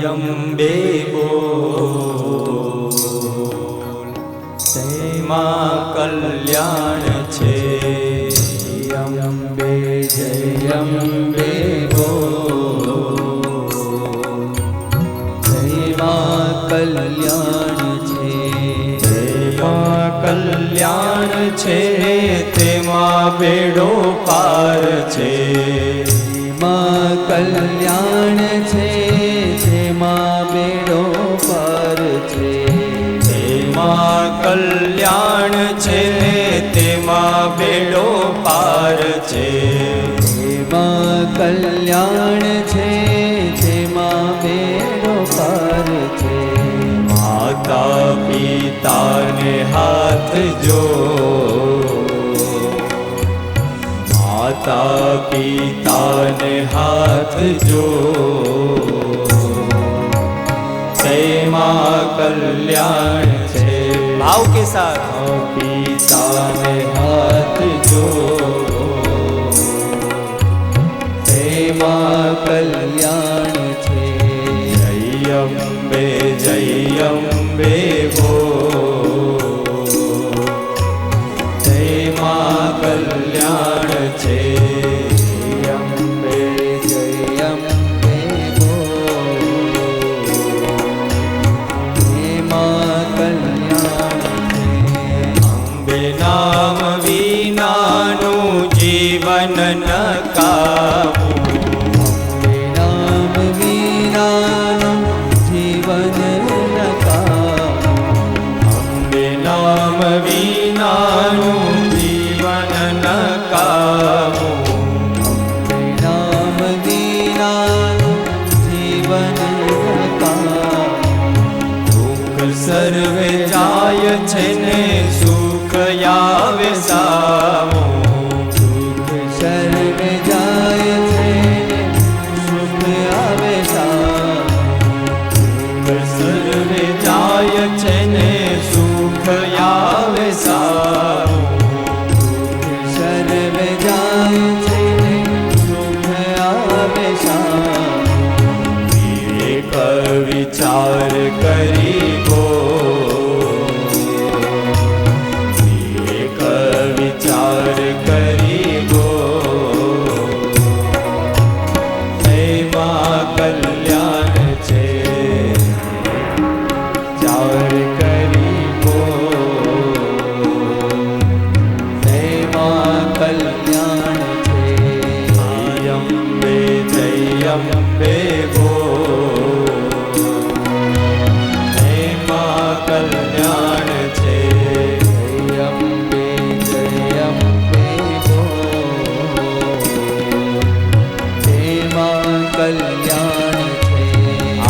અંબે બોલ, તેમાં કલ્યાણ છે. અંબે જય અંબે બોલ, તેમાં કલ્યાણ છે. તેમાં કલ્યાણ છે, તેમાં બેડો પાર છે. તેમાં કલ્યાણ છે, તેમાં બેડો પાર છે. તેમાં કલ્યાણ છે, તેમાં બેડો પાર છે. તેમાં કલ્યાણ છે, તેમાં બેડો પાર છે. માતા પિતાને હાથ જો, માતા પિતાને હાથ જો, તેમાં કલ્યાણ છે. ભાવ કે સાથ પિતાને હાથ જો, તેમાં કલ્યાણ છે. જય અંબે જય અંબે બોલ, તેમાં કલ્યાણ છે. અંબે જય અંબે બોલ, તેમાં કલ્યાણ છે. અંબે નામ વિનાનું જીવન નકામું, અંબે નામ વિનાનું જીવન નકામું. અંબે નામ વિનાનું જીવન નકામું. અંબે નામ વિનાનું જીવન નકામું. દુઃખ સર્વે જાય છે ને સુખ આવે સામું. દુઃખ સર્વે જાય છે ને સુખ આવે સામું. દુઃખ સર્વે જાય છે ને સુખ આવે સામું. દુઃખ સર્વે જાય છે ને સુખ આવે સામું. વિવેક વિચાર કરી બોલ, વિવેક વિચાર કરી બોલ, તેમાં કલ્યાણ છે. ચાર કરી બોલ, તેમાં કલ્યાણ છે. જય અંબે જય અંબે બોલ, તેમાં કલ્યાણ છે. જય અંબે જય અંબે બોલ, તેમાં કલ્યાણ છે.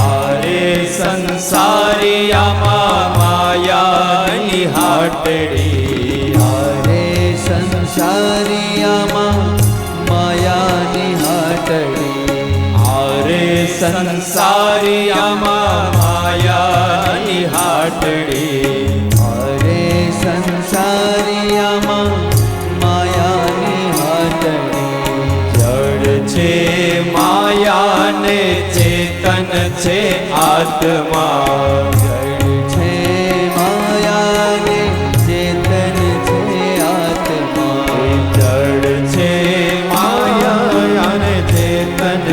આરે સંસારિયામાં માયાની હાટડી, આરે સંસારિયામાં માયાની હાટડી. આરે સંસારિયામાં માયાની હાટડી. આરે સંસારિયામાં માયાની હાટડી. જડ છે માયાને ચેતન છે આત્મા. જડ છે માયાને ચેતન છે આત્મા. જડ છે માયાને ચેતન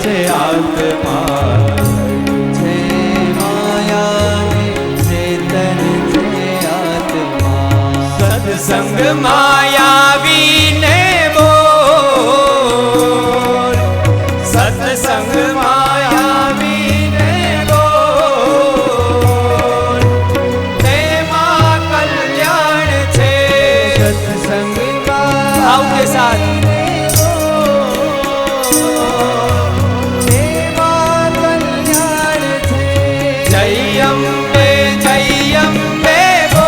છે આત્મા. છે માયાને ચેતન છે આત્મા. સત્સંગ માયાવીને બોલ, સત્સંગ માયાવીને બોલ, તેમાં કલ્યાણ છે. સત્સંગ ભાવ કે સાથ તેમાં કલ્યાણ છે. જય અંબે બોલ,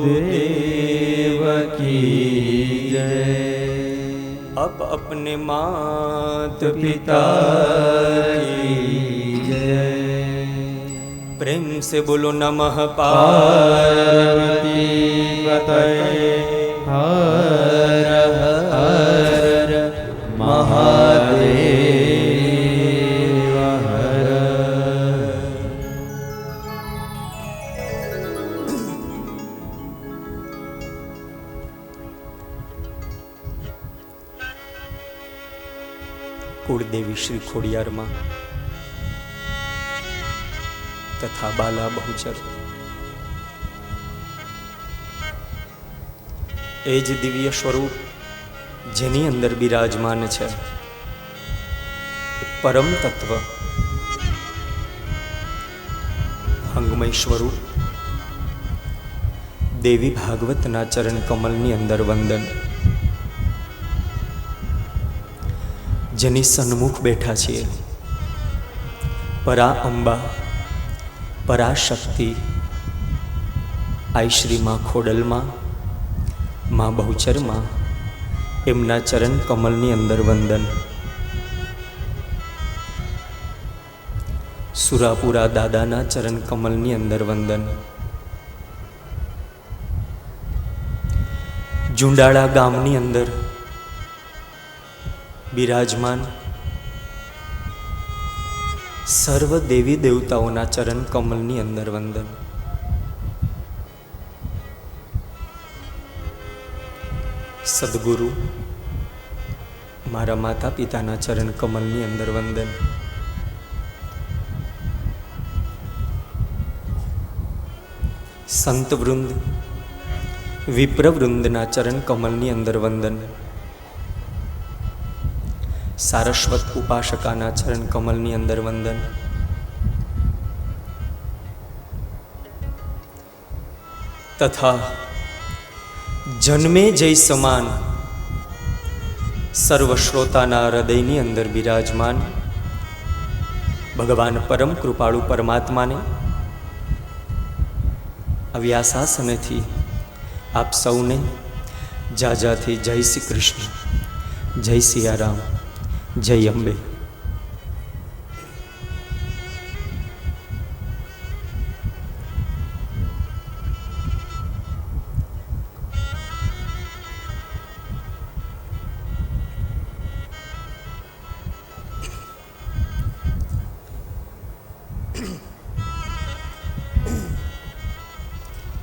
देव की जय। अब अपने मात पिता की जय। प्रेम से बोलो नमः पार्वती पतये हर हर महादेव हर। कुलदेवी श्री खोडियार मां तथा बाला बहुचर ए ज दिव्य स्वरूप जेनी अंदर विराजमान है परम तत्व अंगमय स्वरूप देवी भागवत ना चरण कमल नी अंदर वंदन। जेनी सन्मुख बैठा छे परा अंबा पराशक्ति आई श्री माँ खोडल माँ माँ बहुचर माँ एमना चरण कमलनी अंदर वंदन। सुरापुरा दादाना चरण कमलनी अंदर वंदन। जुंडाळा गामनी अंदर विराजमान सर्व देवी देवताओना चरण कमलनी अंदर वंदन। सद्गुरु मारा माता पिताना चरण कमलनी अंदर वंदन। संत वृंद विप्र वृंदना चरण कमलनी अंदर वंदन। सारस्वत उपासकाना चरण कमलनी अंदर वंदन। तथा जन्मे जय समान सर्वश्रोताना हृदयनी अंदर विराजमान भगवान परम कृपाळु परमात्मा ने व्यासासनेथी आप सौने जाजाथी जय श्री कृष्ण, जय सिया राम, जय अंबे।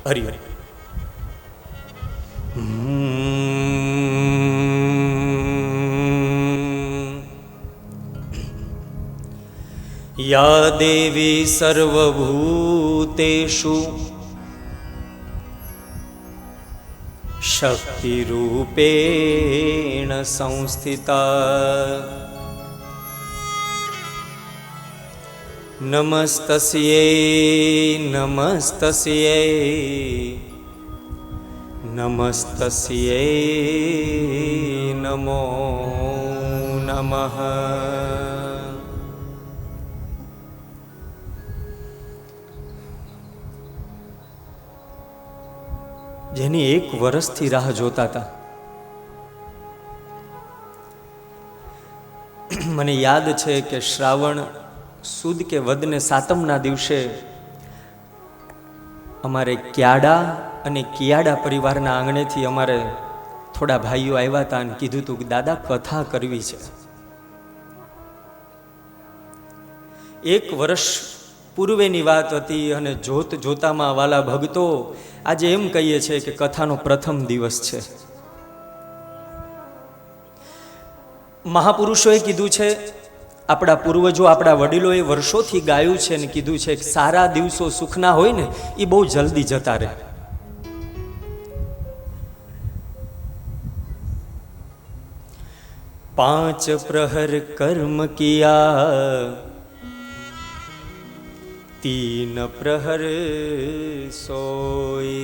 हरि हरि। या देवी सर्वभूतेषु शक्तिरूपेण संस्थिता नमस्तस्यै नमस्तस्यै नमस्तस्यै नमो नमः। જેની એક વર્ષથી રાહ જોતા હતા મને યાદ છે કે શ્રાવણ સુદ કે વદને સાતમના દિવસે અમારે ક્યાડા અને કિયાડા પરિવારના આંગણેથી અમારે થોડા ભાઈઓ આવ્યા હતા અને કીધું હતું કે દાદા કથા કરવી છે। એક વર્ષ પૂર્વેની વાત હતી અને જોત જોતામાં વાલા ભક્તો આજે એમ કહીએ છે કે કથાનો પ્રથમ દિવસ છે। મહાપુરુષોએ કીધું છે, આપણા પૂર્વજો આપણા વડીલોએ વર્ષોથી ગાયું છે અને કીધું છે કે સારા દિવસો સુખના હોય ને એ બહુ જલ્દી જતા રહે। પાંચ પ્રહર કર્મ કિયા तीन प्रहर सोई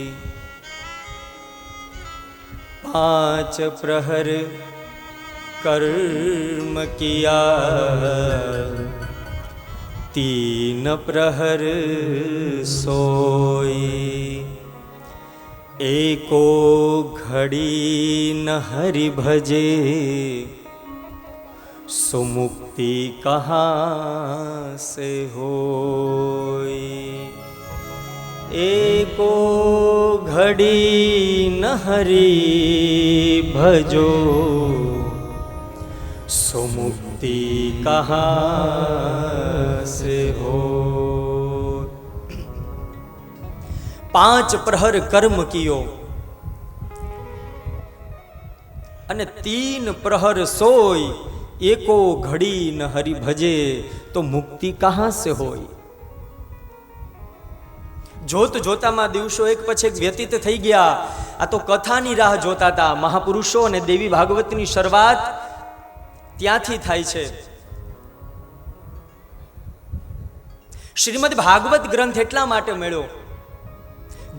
पांच प्रहर कर्म किया तीन प्रहर सोई एको घड़ी न हरि भजे सुमुक्ति कहाँ से होई। एको घड़ी न हरि भजो सुमुक्ति कहाँ से हो। 5 પ્રહર કર્મ કિયો અને 3 પ્રહર સોય, એકો ઘડી ન હરિ ભજે તો મુક્તિ કહાં સે હોય। જોત જોતામાં દિવસો એક પછી એક વ્યતીત થઈ ગયા। આ તો કથાની રાહ જોતા હતા। મહાપુરુષો અને દેવી ભાગવતની શરૂઆત ત્યાંથી થાય છે। શ્રીમદ ભાગવત ગ્રંથ એટલા માટે મળ્યો,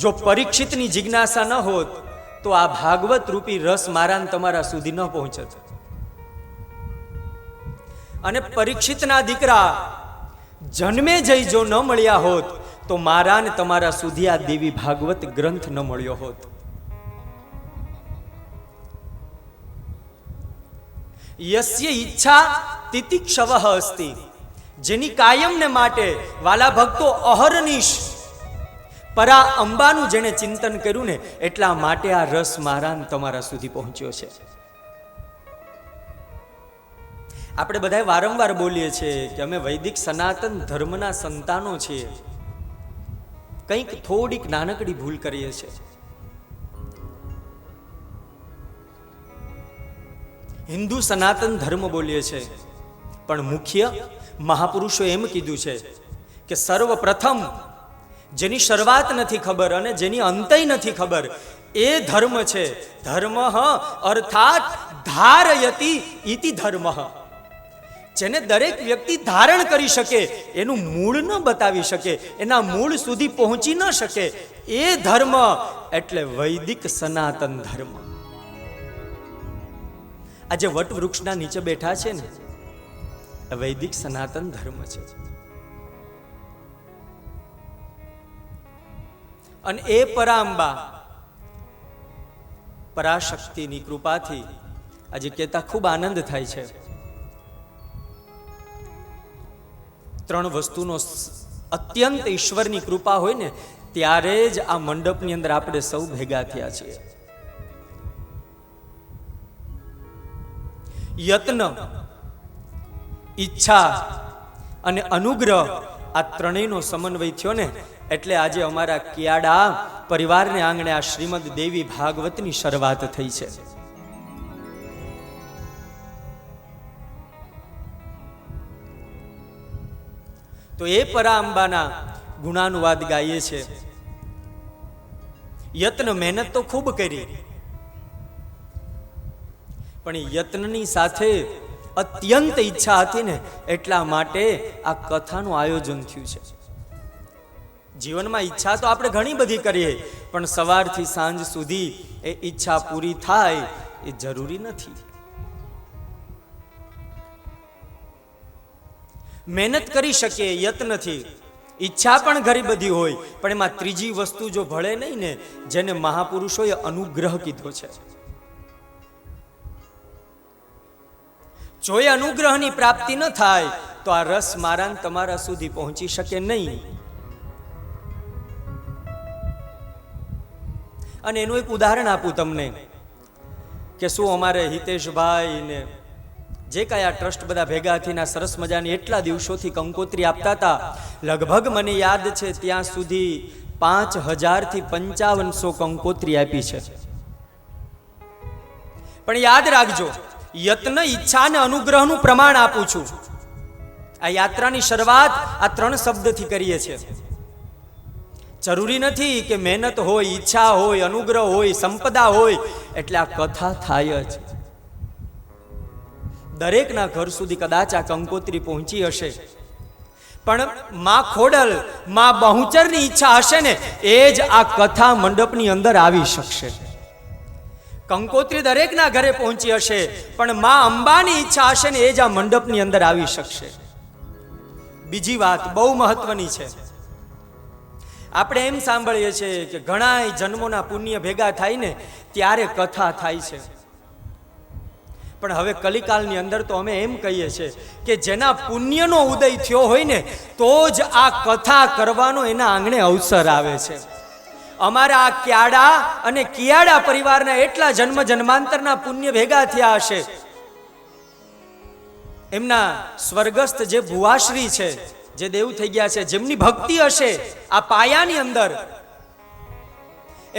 જો પરીક્ષિતની જિજ્ઞાસા ન હોત તો આ ભાગવત રૂપી રસ મારા તમારા સુધી ન પહોંચત। અને પરીક્ષિતના દીકરા જન્મે જઈ જો ન મળ્યા હોત તો મારા ને તમારા સુધી આ દેવી ભાગવત ગ્રંથ ન મળ્યો હોત। યસ્ય ઈચ્છા તિતિક્ષવઃ અસ્તિ, જેની કાયમને માટે વાલા ભક્તો અહર્નિશ પરા અંબાનું જેણે ચિંતન કર્યું ને એટલા માટે આ રસ મારા ને તમારા સુધી પહોંચ્યો છે। આપણે બધા વારંવાર બોલીએ છીએ કે અમે વૈદિક સનાતન ધર્મના સંતાનો છીએ, કંઈક થોડીક નાનકડી ભૂલ કરીએ છીએ। હિન્દુ સનાતન ધર્મ બોલીએ છે, પણ મુખ્ય મહાપુરુષો એમ કીધું છે કે સર્વપ્રથમ જેની શરૂઆત નથી ખબર અને જેની અંતય નથી ખબર એ ધર્મ છે। ધર્મ અર્થાત ધારયતિ ઇતિ ધર્મ, જેને દરેક વ્યક્તિ ધારણ કરી શકે, એનું મૂળ ન બતાવી શકે, એના મૂળ સુધી પહોંચી ન શકે, એ ધર્મ એટલે વૈદિક સનાતન ધર્મ। આજે વટવૃક્ષના નીચે બેઠા છે ને, વૈદિક સનાતન ધર્મ છે। અને એ પરાંબા પરાશક્તિની કૃપાથી આજે કહેતા ખૂબ આનંદ થાય છે। 3 વસ્તુનો અત્યંત ઈશ્વરની કૃપા હોય ને ત્યારે જ આ મંડપની અંદર આપણે સૌ ભેગા થયા છીએ। યત્ન, ઈચ્છા અને અનુગ્રહ આ ત્રણેયનો સમન્વય થયો ને એટલે આજે અમારા કિયાડા પરિવારને આંગણે આ શ્રીમદ દેવી ભાગવતની શરૂઆત થઈ છે। તો એ પરાંબાના ગુણાનુવાદ ગાઈએ છે। યત્ન મહેનત તો ખૂબ કરી, પણ યત્નની સાથે અત્યંત ઈચ્છા હતી ને એટલા માટે આ કથાનું આયોજન થયું છે। જીવનમાં ઈચ્છા તો આપણે ઘણી બધી કરીએ, પણ સવારથી સાંજ સુધી એ ઈચ્છા પૂરી થાય એ જરૂરી નથી। મહેનત કરી શકીએ યત્નથી, ઈચ્છા પણ ઘણી બધી હોય, પણ એમાં ત્રીજી વસ્તુ જો ભળે નહીં ને, જેને મહાપુરુષોએ અનુગ્રહ કીધો છે। જો એ અનુગ્રહની પ્રાપ્તિ ન થાય તો આ રસ મારા તમારા સુધી પહોંચી શકે નહીં। અને એનું એક ઉદાહરણ આપું તમને કે શું અમારે હિતેશભાઈ ને જે કાંઈ આ ટ્રસ્ટ બધા ભેગા થઈને સરસ મજાની એટલા દિવસોથી કંકોત્રી આપતા હતા, લગભગ મને યાદ છે ત્યાં સુધી 5000 થી 5500 કંકોત્રી આપી છે। પણ યાદ રાખજો, યત્ન, ઈચ્છા અને અનુગ્રહનું પ્રમાણ આપું છું। આ યાત્રાની શરૂઆત આ 3 શબ્દથી કરીએ છીએ। જરૂરી નથી કે મહેનત હોય, ઈચ્છા હોય, અનુગ્રહ હોય, સંપદા હોય એટલે આ કથા થાય જ। દરેકના ઘર સુધી કદાચ આ કંકોત્રી પહોંચી હશે, પણ માં ખોડલ, માં બહુચરની ઈચ્છા હશે ને એ જ આ કથા મંડપની અંદર આવી શકશે। કંકોત્રી દરેકના ઘરે પહોંચી હશે, પણ માં અંબાની ઈચ્છા હશે ને એ જ આ મંડપની અંદર આવી શકશે। બીજી વાત બહુ મહત્વની છે આપણે એમ સાંભળીએ છીએ કે ઘણા જન્મોના પુણ્ય ભેગા થાય ને ત્યારે કથા થાય છે, પણ હવે કલિકાલની અંદર તો અમે એમ કહીએ છીએ કે જેના પુણ્યનો ઉદય થયો હોય ને તો જ આ કથા કરવાનો એના આંગણે અવસર આવે છે. અમારા આ ક્યાડા અને કિયાડા પરિવારના એટલા જન્મ જન્માંતરના પુણ્ય ભેગા થયા હશે. એમના સ્વર્ગસ્થ જે ભુવાશ્રી છે, જે દેવ થઈ ગયા છે, જેમની ભક્તિ હશે આ પાયાની અંદર,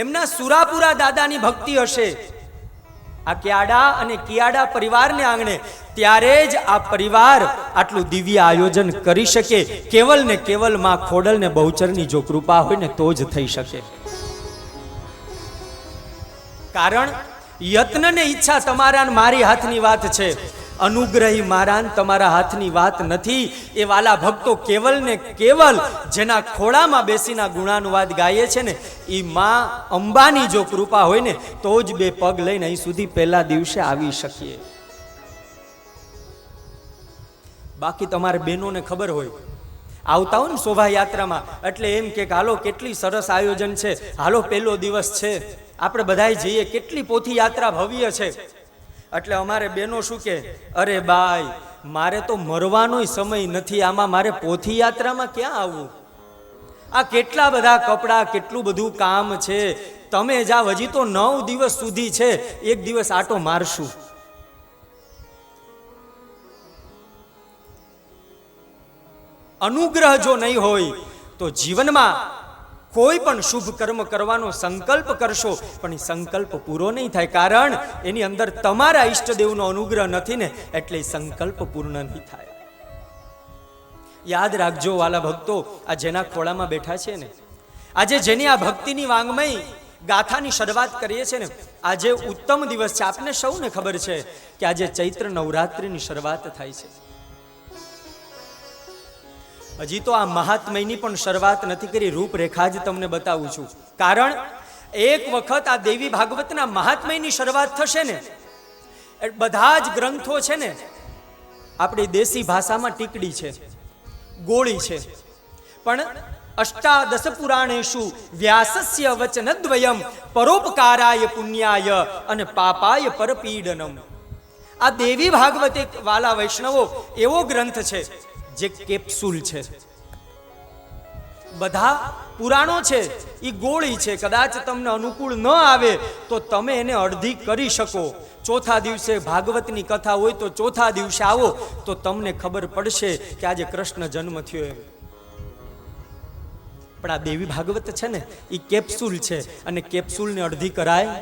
એમના સુરાપુરા દાદાની ભક્તિ હશે આ ક્યાડા અને કિયાડા પરિવારને આંગણે, ત્યારે જ આ પરિવાર આટલું દિવ્ય આયોજન કરી શકે. કેવલ ને કેવલ માં ખોડલ ને બહુચરની જો કૃપા હોય ને તો જ થઈ શકે. કારણ યત્ન ને ઈચ્છા તમારા ને મારી હાથની વાત છે, અનુગ્રહી મારા ને તમારા હાથની વાત નથી. એ વાલા ભક્તો કેવલ ને કેવલ જેના ખોળામાં બેસીના ગુણાનુવાદ ગાય છે ને, એ માં અંબાની જો કૃપા હોય ને તો જ બે પગ લઈને અહીં સુધી પહેલા દિવસે આવી શકીએ. બાકી તમારે બહેનોને ખબર હોય, આવતા હોય ને શોભાયાત્રામાં એટલે એમ કે હાલો કેટલી સરસ આયોજન છે, હાલો પહેલો દિવસ છે, આપણે બધાય જઈએ, કેટલી પોથી યાત્રા ભવ્ય છે. એટલે અમારે બેનો શું કે, અરે બાઈ મારે તો મરવાનો સમય નથી, આમાં મારે પોથી યાત્રામાં ક્યાં આવવું? આ કેટલા બધા કપડાં, કેટલું બધું કામ છે, તમે જાવ, હજી તો 9 દિવસ સુધી છે, એક દિવસ આટો મારશું. અનુગ્રહ જો નહીં હોય તો જીવનમાં કોઈ પણ શુભ કર્મ કરવાનો સંકલ્પ કરશો પણ એ સંકલ્પ પૂરો નહીં થાય. કારણ એની અંદર તમારા ઈષ્ટદેવનો અનુગ્રહ નથી ને, એટલે સંકલ્પ પૂર્ણ નહીં થાય. યાદ રાખજો વાલા ભક્તો, આ જેના ખોળામાં બેઠા છે ને, આજે જેની આ ભક્તિની વાંગમય ગાથાની શરૂઆત કરીએ છીએ ને, આજે ઉત્તમ દિવસ છે. આપને સૌને ખબર છે કે આજે ચૈત્ર નવરાત્રિની શરૂઆત થાય છે. હજી તો આ મહાત્મયની પણ શરૂઆત નથી કરી, રૂપરેખા જ તમને બતાવું છું. કારણ એક વખત આ દેવી ભાગવતના મહાત્મયની શરૂઆત થશે ને, બધા જ ગ્રંથો છે ને આપણી દેશી ભાષામાં ટીકડી છે, ગોળી છે, પણ અષ્ટાદશ પુરાણેશુ વ્યાસસ્ય વચનદ્વયમ પરોપકારાય પુણ્યાય અને પાપાય પરપીડનમ. આ દેવી ભાગવત એક વાલા વૈષ્ણવો એવો ગ્રંથ છે જે કેપ્સ્યુલ છે. બધા પુરાણો છે એ ગોળી છે, કદાચ તમને અનુકૂળ ન આવે તો તમે એને અડધી કરી શકો. ચોથા દિવસે ભાગવતની કથા હોય તો ચોથા દિવસે આવો તો તમને ખબર પડશે કે આજે કૃષ્ણ જન્મ થયો એમ. પણ આ દેવી ભાગવત છે ને એ કેપ્સ્યુલ છે, અને કેપ્સ્યુલને અડધી કરાય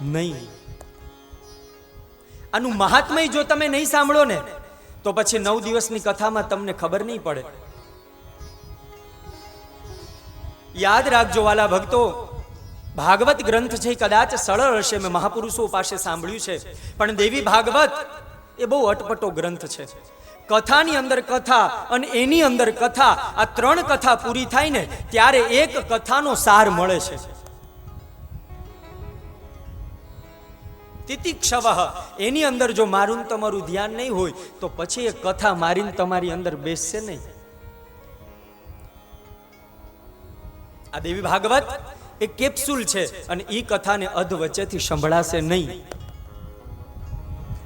નહીં. આનું મહાત્મય જો તમે નહીં સાંભળો ને તો પછી 9 દિવસની કથામાં તમને ખબર નહીં પડે. યાદ રાખજો વાલા ભક્તો, ભાગવત ગ્રંથ છે કદાચ સરળ હશે, મેં મહાપુરુષો પાસે સાંભળ્યું છે, પણ દેવી ભાગવત એ બહુ અટપટો ગ્રંથ છે. કથાની અંદર કથા અને એની અંદર કથા, આ 3 કથા પૂરી થાય ને ત્યારે એક કથાનો સાર મળે છે. તિતિક્ષવ, એની અંદર જો મારું તમારું ધ્યાન નહીં હોય તો પછી એ કથા મારીને તમારી અંદર બેસશે નહીં. આ દેવી ભાગવત એક કેપ્સ્યુલ છે અને એ કથાને અધ વચ્ચેથી સંભળાશે નહીં.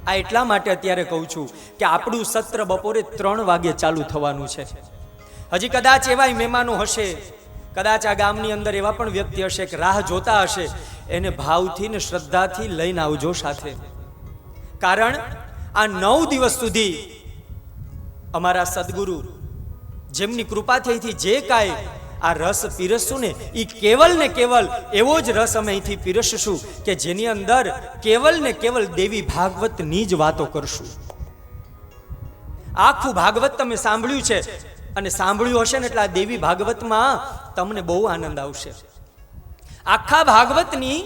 આ એટલા માટે અત્યારે કહું છું કે આપણું સત્ર બપોરે 3 વાગે ચાલુ થવાનું છે. હજી કદાચ એવા મહેમાનો હશે, કદાચ આ ગામની અંદર એવા પણ વ્યક્તિ હશે કે રાહ જોતા હશે, એને ભાવથી ને શ્રદ્ધાથી લઈને આવજો સાથે. કારણ આ 9 દિવસ સુધી અમારા સદગુરુ જેમની કૃપાથી અહીંથી જે કાંઈ આ રસ પીરસશું ને એ કેવલ ને કેવલ એવો જ રસ અમે અહીંથી પીરસશું કે જેની અંદર કેવલ ને કેવલ દેવી ભાગવતની જ વાતો કરશું. આખું ભાગવત તમે સાંભળ્યું છે અને સાંભળ્યું હશે ને એટલે આ દેવી ભાગવતમાં તમને બહુ આનંદ આવશે. આખા ભાગવતની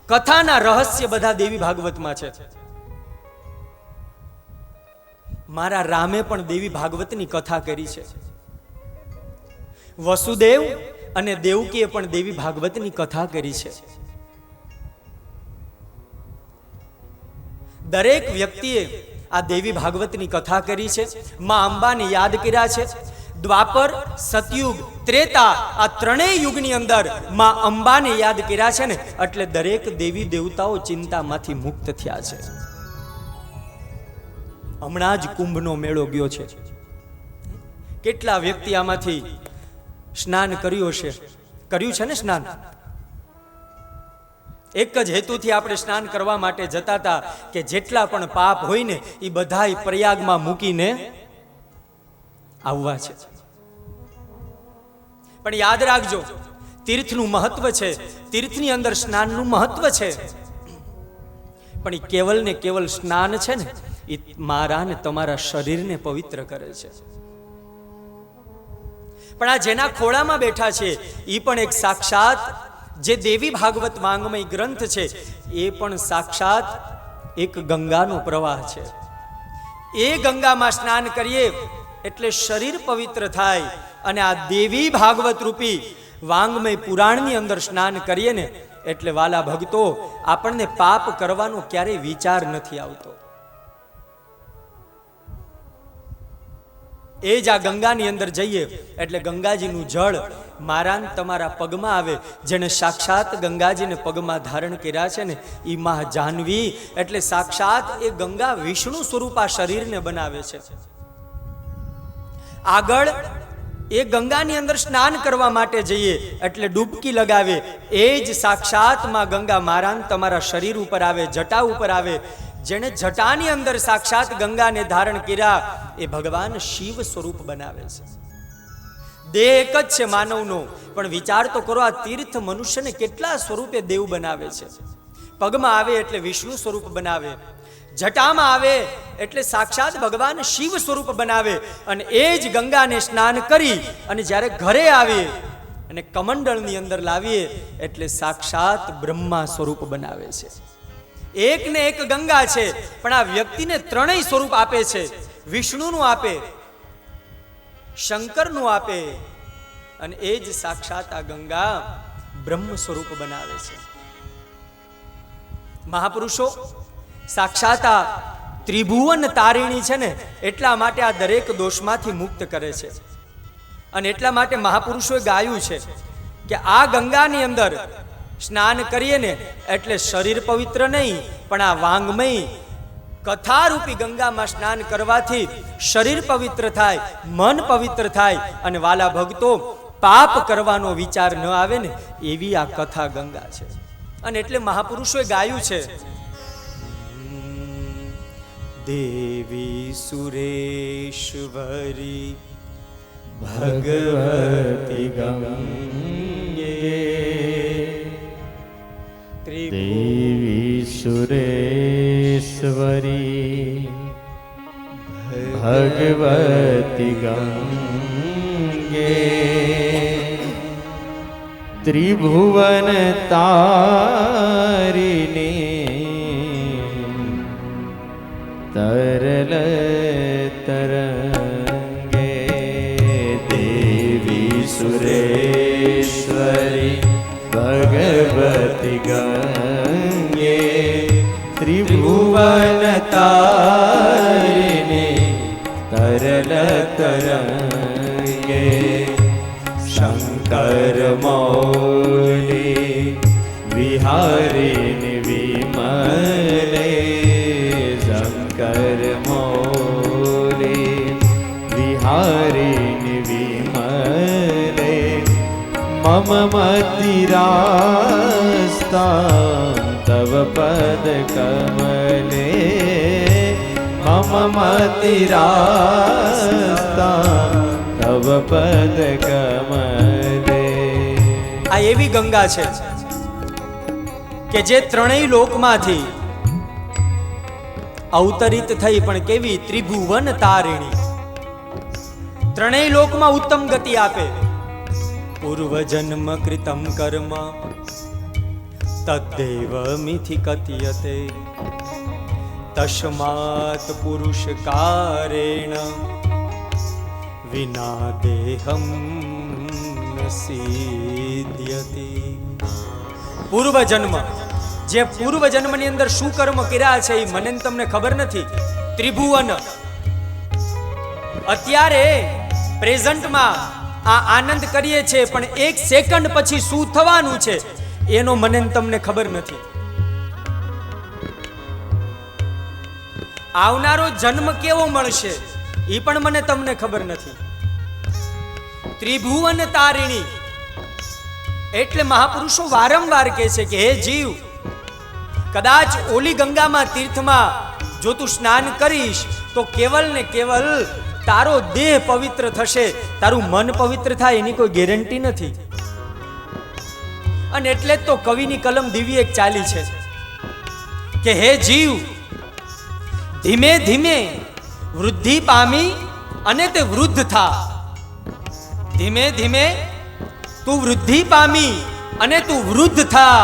કથાના રહસ્ય બધા દેવી ભાગવતમાં છે. મારા રામે પણ દેવી ભાગવતની કથા કરી છે. વસુદેવ અને દેવકીએ પણ દેવી ભાગવતની કથા કરી છે. દરેક વ્યક્તિએ આ દેવી ભાગવતની કથા કરી છે, માં અંબાને યાદ કર્યા છે. દ્વાપર, સતયુગ, ત્રેતા આ ત્રણેય યુગની અંદર માં અંબાને યાદ કર્યા છે ને એટલે દરેક દેવી દેવતાઓ ચિંતામાંથી મુક્ત થયા છે. હમણાં જ કુંભનો મેળો ગયો છે. કેટલા વ્યક્તિ આમાંથી સ્નાન કર્યું છે ને સ્નાન? એક જ હેતુથી આપણે સ્નાન કરવા માટે જતા હતા કે જેટલા પણ પાપ હોય ને એ બધાય પ્રયાગમાં મૂકીને આવવા છે. પણ યાદ રાખજો, તીર્થનું મહત્વ છે, તીર્થની અંદર સ્નાનનું મહત્વ છે, પણ એ કેવલ ને કેવલ સ્નાન છે ને એ મારા ને તમારા શરીરને પવિત્ર કરે છે. પણ આ જેના ખોળામાં બેઠા છે એ પણ એક સાક્ષાત જે દેવી ભાગવત વાંગમય ગ્રંથ છે એ પણ સાક્ષાત એક ગંગાનો પ્રવાહ છે. એ ગંગામાં સ્નાન કરીએ એટલે શરીર પવિત્ર થાય અને આ દેવી ભાગવત રૂપી વાંગમય પુરાણની અંદર સ્નાન કરીએ ને એટલે વાલા ભક્તો આપણને પાપ કરવાનો ક્યારેય વિચાર નથી આવતો. એ જ આ ગંગાની અંદર જઈએ એટલે ગંગાજીનું જળ મારા ને તમારા પગમાં આવે. જેને સાક્ષાત ગંગાજીને પગમાં ધારણ કર્યા છે ને એ મા જાહ્નવી એટલે સાક્ષાત એ ગંગા વિષ્ણુ સ્વરૂપ આ શરીરને બનાવે છે. આગળ એ ગંગાની અંદર સ્નાન કરવા માટે જઈએ એટલે ડૂબકી લગાવે એ જ સાક્ષાત માં ગંગા મારા ને તમારા શરીર ઉપર આવે, જટા ઉપર આવે. જેને જટાની અંદર સાક્ષાત ગંગાને ધારણ કર્યા એ ભગવાન શિવ સ્વરૂપ બનાવે છે. દેહ એક જ છે માનવનો, પણ વિચાર તો કરો આ તીર્થ મનુષ્યને કેટલા સ્વરૂપે દેવ બનાવે છે. પગમાં આવે એટલે વિષ્ણુ સ્વરૂપ બનાવે, જટામાં આવે એટલે સાક્ષાત ભગવાન શિવ સ્વરૂપ બનાવે. અને એ જ ગંગાને સ્નાન કરી અને જ્યારે ઘરે આવીએ અને કમંડળની અંદર લાવીએ એટલે સાક્ષાત બ્રહ્મા સ્વરૂપ બનાવે છે. એક ને એક ગંગા છે પણ આ વ્યક્તિને ત્રણેય સ્વરૂપ આપે છે. વિષ્ણુનું આપે, શંકરનું આપે અને એ જ સાક્ષાત આ ગંગા બ્રહ્મ સ્વરૂપ બનાવે છે. મહાપુરુષો સાક્ષાત આ ત્રિભુવન તારિણી છે ને એટલા માટે આ દરેક દોષમાંથી મુક્ત કરે છે. અને એટલા માટે મહાપુરુષોએ ગાયું છે કે આ ગંગાની અંદર સ્નાન કરીએ ને એટલે શરીર પવિત્ર નહીં પણ આ વાંગમય કથારૂપી ગંગામાં સ્નાન કરવાથી શરીર પવિત્ર થાય, મન પવિત્ર થાય અને વાલા ભક્તો પાપ કરવાનો વિચાર ન આવે ને એવી આ કથા ગંગા છે. અને એટલે મહાપુરુષોએ ગાયું છે દેવી સુરેશ્વરી ભગવતી ગંગે દેવી સુરેશ્વરી ભગવતી ગંગે ત્રિભુવન તારિણી તરલ તરંગે દેવી સુરેશ્વરી ભગવતી ગંગે ત્રિભુવન તારિણી તરલ તરંગે શંકર મૌલી વિહારિણી વિમલે શંકર મૌલી વિહારિણી વિમલે મમ મતિરાસ્તાં તવ પદ કમલે મમ મતિરાસ્તાં તવ પદ કમલે. આ એવી ગંગા છે કે જે ત્રણેય લોકમાંથી અવતરિત થઈ પણ કેવી ત્રિભુવન તારિણી, ત્રણેય લોકમાં ઉત્તમ ગતિ આપે. પૂર્વ જન્મ કૃતમ કર્મ તદ્દેવ મિથિ કથ્યતે તસ્માત પુરુષકારેણ વિના દેહમ સિદ્ધ્યતિ. પૂર્વ જન્મ, જે પૂર્વ જન્મની અંદર શું કર્મ કર્યા છે એ મને તમને ખબર નથી. ત્રિભુવન, અત્યારે પ્રેઝન્ટમાં આ આનંદ કરીએ છીએ, પણ એક સેકન્ડ પછી શું થવાનું છે એનો મને ને તમને ખબર નથી. આવનારો જન્મ કેવો મળશે એ પણ મને તમને ખબર નથી. ત્રિભુવન તારિણી એટલે મહાપુરુષો વારંવાર કહે છે કે હે જીવ, કદાચ ઓલી ગંગામાં તીર્થમાં જો તું સ્નાન કરીશ તો કેવલ ને કેવલ તારો દેહ પવિત્ર થશે, તારું મન પવિત્ર થાય એની કોઈ ગેરંટી નથી. અને એટલે જ તો કવિની કલમ દિવ્ય એક ચાલી છે કે હે જીવ, ધીમે ધીમે વૃદ્ધિ પામી અને તે વૃદ્ધ થા. ધીમે ધીમે તું વૃદ્ધિ પામી અને તું વૃદ્ધ થા,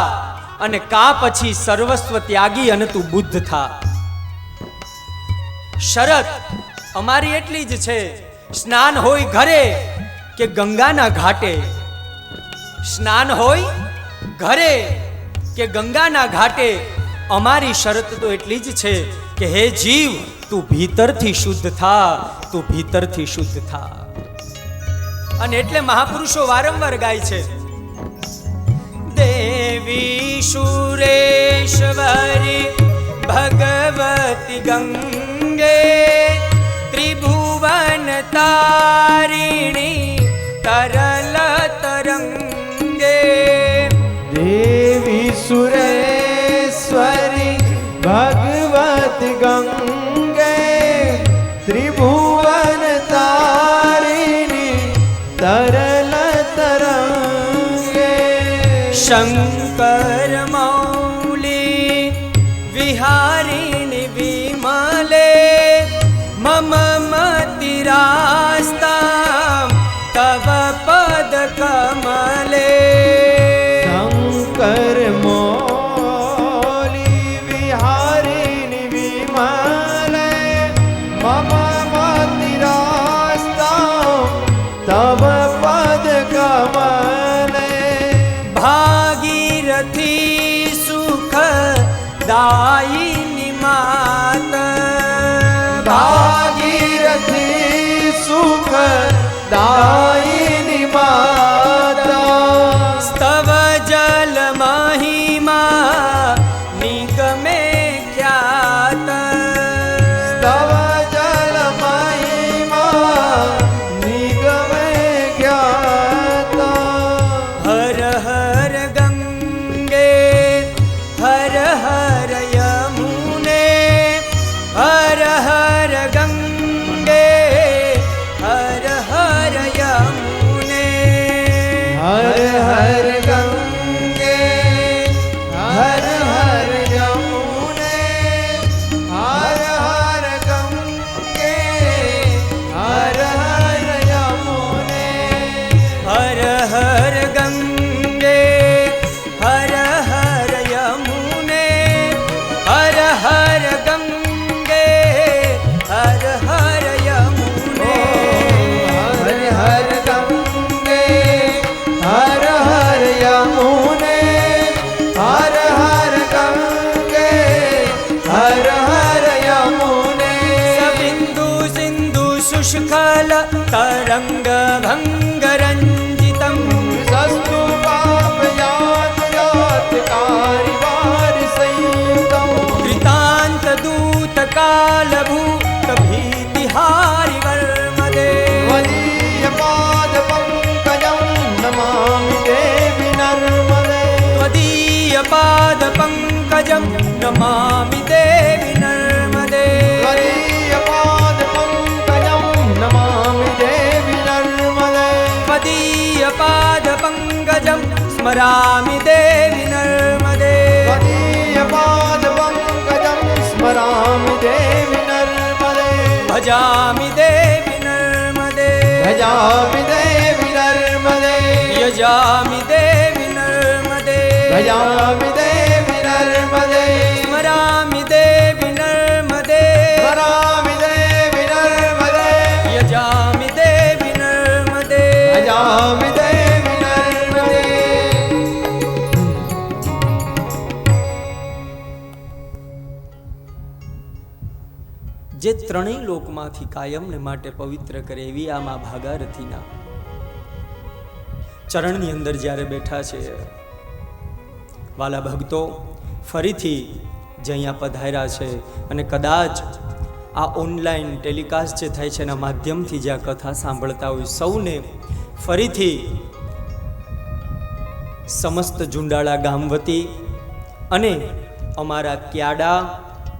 અને કા પછી સર્વસ્વ ત્યાગી અને તું બુદ્ધ થા. શરત અમારી એટલી જ છે, સ્નાન હોય ઘરે કે ગંગાના ઘાટે, સ્નાન હોય ઘરે કે ગંગાના ઘાટે, અમારી શરત તો એટલી જ છે કે હે જીવ, તું ભીતરથી શુદ્ધ થા, તું ભીતરથી શુદ્ધ થા. અને એટલે મહાપુરુષો વારંવાર ગાય છે, દેવી સુરેશ્વરી ભગવતી ગંગે ત્રિભુવન તારિણી તરલ તરંગે. દેવી સુરેશ્વરી ભગવત ગંગે ત્રિભુવન તારિણી તરલ તરંગે. શંકર મૌલી વિહારિણી વિમલે મમ મતિરાસ્તા તવ પદ કમલે. શંકર મૌલી વિહારિણી વિમલે મમ મતિરાસ્તા તવ પદ કમલે. ભાગીરથી સુખ દાયિની માત, ભાગીરથી સુખ દાયિની માતા. સ્તવ જલ મહિમા નિગમે ખ્યાત. તવ જલ મહિમા નિગમે જ્ઞાતા. હર હર ગંગે હર હર યમુને, હર હર ગંગે હર હર યમુને. હર હર ગંગે હર હર યમુને, હર હર ગંગે હર હર યમુને. હર હર ગંગે હર હર યમુને, હર હર ગંગે હર હર યમુને. હર હર ગંગે હર હર યમુને, હર હર ગંગે હર હર યમુને. સબિંદુ સિંધુ શુષ્કલ તરંગ ભંગ રંજિતમ. સસ્તુ પાપ યાત યાત કારિવાર સંયુતમ. કૃતાંત દૂત કાલ ભૂત ભીતિહારી વર્મદે. વદીય પાદ પંકજમ નમામિ દેવી નર્મદે. ત્વદીય પાદ પંકજમ નમામિ દેવી નર્મદે. વદીય પાદ પંકજમ નમામિ દેવી નર્મદે. ત્વદીય પાદ પંકજમ સ્મરામિ દેવી નર્મદે. વદીય પાદ પંકજમ સ્મરામિ દેવી નર્મદે. ભજામિ દેવી નર્મદે. ભજામિ દેવી નર્મદે. યજામિ દેવી નર્મદે. ભજામિ દેવી નર્મદે. સ્મરામિ દેવી નર્મદે. સ્મરામિ દેવી નર્મદે. યજામિ દેવી નર્મદે. ભજામિ દેવી નર્મદે. જે ત્રણેય લોકમાંથી કાયમને માટે પવિત્ર કરે એવી આ મા ભાગારથીના ચરણની અંદર જ્યારે બેઠા છે વાલા ભક્તો, ફરીથી જે અહીંયા પધાર્યા છે અને કદાચ આ ઓનલાઈન ટેલિકાસ્ટ જે થાય છે એના માધ્યમથી જે આ કથા સાંભળતા હોય સૌને ફરીથી સમસ્ત જુંડાળા ગામ વતી અને અમારા ક્યાડા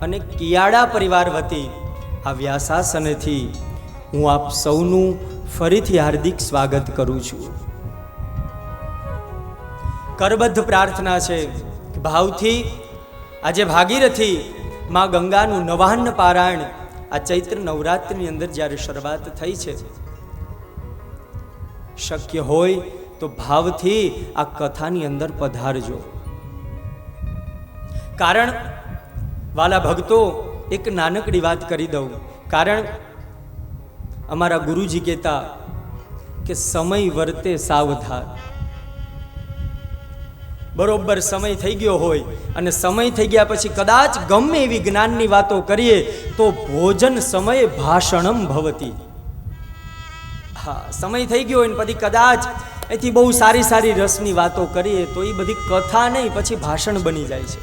અને કિયાડા પરિવાર વતી આ વ્યાસાસનેથી હું આપ સૌનું ફરીથી હાર્દિક સ્વાગત કરું છું. કરબદ્ધ પ્રાર્થના છે કે ભાવથી આજે ભાગીરથી માં ગંગાનું નવાન્ન પારાયણ આ ચૈત્ર નવરાત્રિની અંદર જ્યારે શરૂઆત થઈ છે, શક્ય હોય તો ભાવથી આ કથાની અંદર પધારજો. કારણ વાલા ભક્તો, એક નાનકડી વાત કરી દઉં. કારણ અમારા ગુરુજી કહેતા કે સમય વર્તે સાવધાન. બરોબર સમય થઈ ગયો હોય અને સમય થઈ ગયા પછી કદાચ ગમે એવી જ્ઞાનની વાતો કરીએ તો ભોજન સમયે ભાષણમ ભવતી. હા, સમય થઈ ગયો હોય ને પછી કદાચ એથી બહુ સારી સારી રસની વાતો કરીએ તો એ બધી કથા નહીં, પછી ભાષણ બની જાય છે.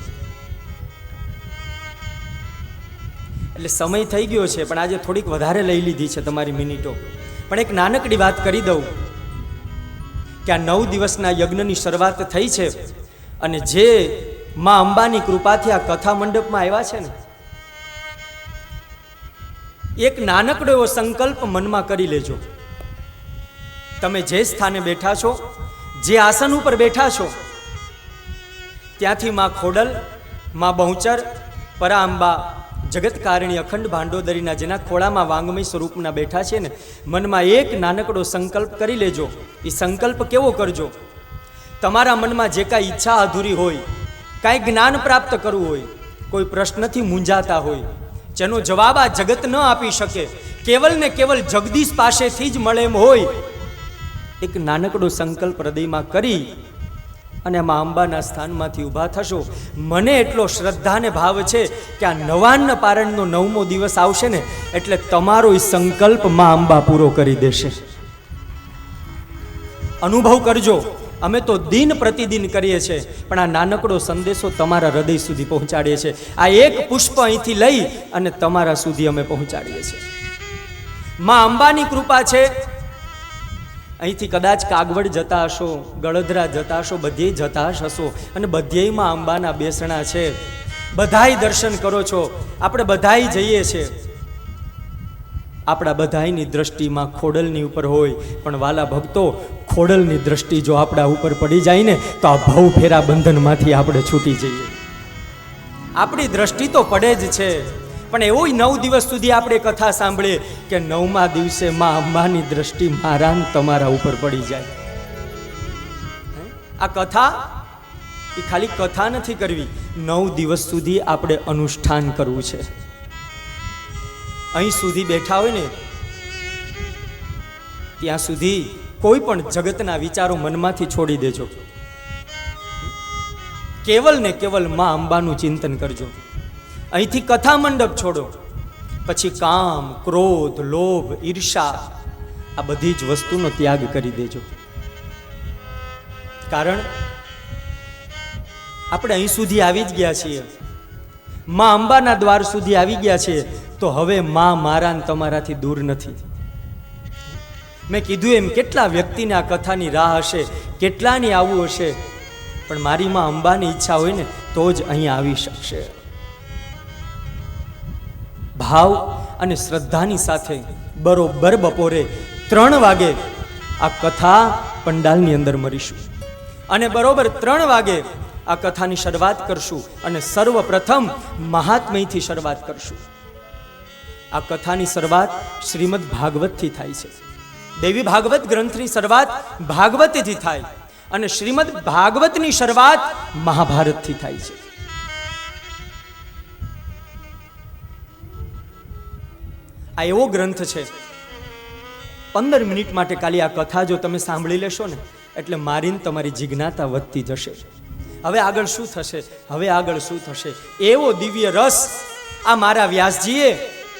એટલે સમય થઈ ગયો છે, પણ આજે થોડીક વધારે લઈ લીધી છે તમારી મિનિટો. પણ એક નાનકડી વાત કરી દઉં કે આ 9 દિવસના યજ્ઞની શરૂઆત થઈ છે અને જે માં અંબાની કૃપાથી આ કથા મંડપમાં આવ્યા છે ને, એક નાનકડો એવો સંકલ્પ મનમાં કરી લેજો. તમે જે સ્થાને બેઠા છો, જે આસન ઉપર બેઠા છો, ત્યાંથી માં ખોડલ, માં બહુચર, પરાંબા, જગતકારણી, અખંડ ભાંડોદરીના જેના ખોળામાં વાંગમય સ્વરૂપના બેઠા છે ને, મનમાં એક નાનકડો સંકલ્પ કરી લેજો. એ સંકલ્પ કેવો કરજો? તમારા મનમાં જે કાંઈ ઈચ્છા અધૂરી હોય, કાંઈ જ્ઞાન પ્રાપ્ત કરવું હોય, કોઈ પ્રશ્નથી મૂંઝાતા હોય, જેનો જવાબ આ જગત ન આપી શકે, કેવલ ને કેવલ જગદીશ પાસેથી જ મળે એમ હોય, એક નાનકડો સંકલ્પ હૃદયમાં કરી અને મા અંબાના સ્થાનમાંથી ઊભા થશો. મને એટલો શ્રદ્ધા ને ભાવ છે કે આ નવાન્ન પારણનો 9મો દિવસ આવશે ને એટલે તમારો એ સંકલ્પ મા અંબા પૂરો કરી દેશે. અનુભવ કરજો. અમે તો દિન પ્રતિદિન કરીએ છીએ, પણ આ નાનકડો સંદેશો તમારા હૃદય સુધી પહોંચાડીએ છીએ. આ એક પુષ્પ અહીંથી લઈ અને તમારા સુધી અમે પહોંચાડીએ છીએ. મા અંબાની કૃપા છે. અહીંથી કદાચ કાગવડ જતા હશો, ગળધરા જતા હશો, બધે જતા હશો અને બધેયમાં અંબાના બેસણા છે. બધાય દર્શન કરો છો, આપણે બધાય જઈએ છીએ. આપણા બધાયની દ્રષ્ટિમાં ખોડલની ઉપર હોય, પણ વાલા ભક્તો, ખોડલની દ્રષ્ટિ જો આપણા ઉપર પડી જાય ને તો આ ભવ ફેરા બંધનમાંથી આપણે છૂટી જઈએ. આપણી દ્રષ્ટિ તો પડે જ છે, પણ એવો 9 દિવસ સુધી આપણે કથા સાંભળીએ કે 9મા દિવસે માં અંબાની દ્રષ્ટિ મારા તમારા ઉપર પડી જાય. આ કથા એ ખાલી કથા નથી કરવી, 9 દિવસ સુધી આપણે અનુષ્ઠાન કરવું છે. અહીં સુધી બેઠા હોય ને ત્યાં સુધી કોઈ પણ જગતના વિચારો મનમાંથી છોડી દેજો. કેવલ ને કેવલ માં અંબાનું ચિંતન કરજો. અહીંથી કથા મંડપ છોડો, પછી કામ, ક્રોધ, લોભ, ઈર્ષા આ બધી જ વસ્તુનો ત્યાગ કરી દેજો. કારણ આપણે અહીં સુધી આવી જ ગયા છીએ, માં અંબાના દ્વાર સુધી આવી ગયા છીએ, તો હવે માં મારા ને તમારાથી દૂર નથી. મેં કીધું એમ કેટલા વ્યક્તિને આ કથાની રાહ હશે, કેટલાની આવવું હશે, પણ મારી માં અંબાની ઈચ્છા હોય ને તો જ અહીં આવી શકશે. ભાવ અને શ્રદ્ધાની સાથે બરોબર બપોરે 3 વાગે આ કથા પંડાલની અંદર મળીશું અને બરોબર 3 વાગે આ કથાની શરૂઆત કરશું અને સર્વપ્રથમ મહાત્મયથી શરૂઆત કરશું. આ કથાની શરૂઆત શ્રીમદ ભાગવતથી થાય છે. દેવી ભાગવત ગ્રંથની શરૂઆત ભાગવતથી થાય અને શ્રીમદ ભાગવતની શરૂઆત મહાભારતથી થાય છે. આ એવો ગ્રંથ છે, 15 મિનિટ માટે ખાલી આ કથા જો તમે સાંભળી લેશો ને એટલે મારીને તમારી જિજ્ઞાસા વધતી જશે. હવે આગળ શું થશે, હવે આગળ શું થશે, એવો દિવ્ય રસ આ મારા વ્યાસજીએ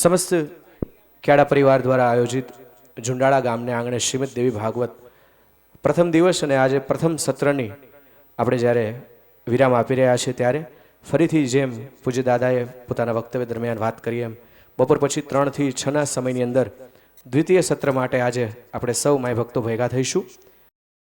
સમસ્ત ક્યાડા પરિવાર દ્વારા આયોજિત ઝુંડાળા ગામને આંગણે શ્રીમદ દેવી ભાગવત પ્રથમ દિવસ અને આજે પ્રથમ સત્રની આપણે જ્યારે વિરામ આપી રહ્યા છીએ ત્યારે ફરીથી જેમ પૂજ્ય દાદાએ પોતાના વક્તવ્ય દરમિયાન વાત કરી એમ બપોર પછી 3 થી 6ના સમયની અંદર દ્વિતીય સત્ર માટે આજે આપણે સૌ માય ભક્તો ભેગા થઈશું.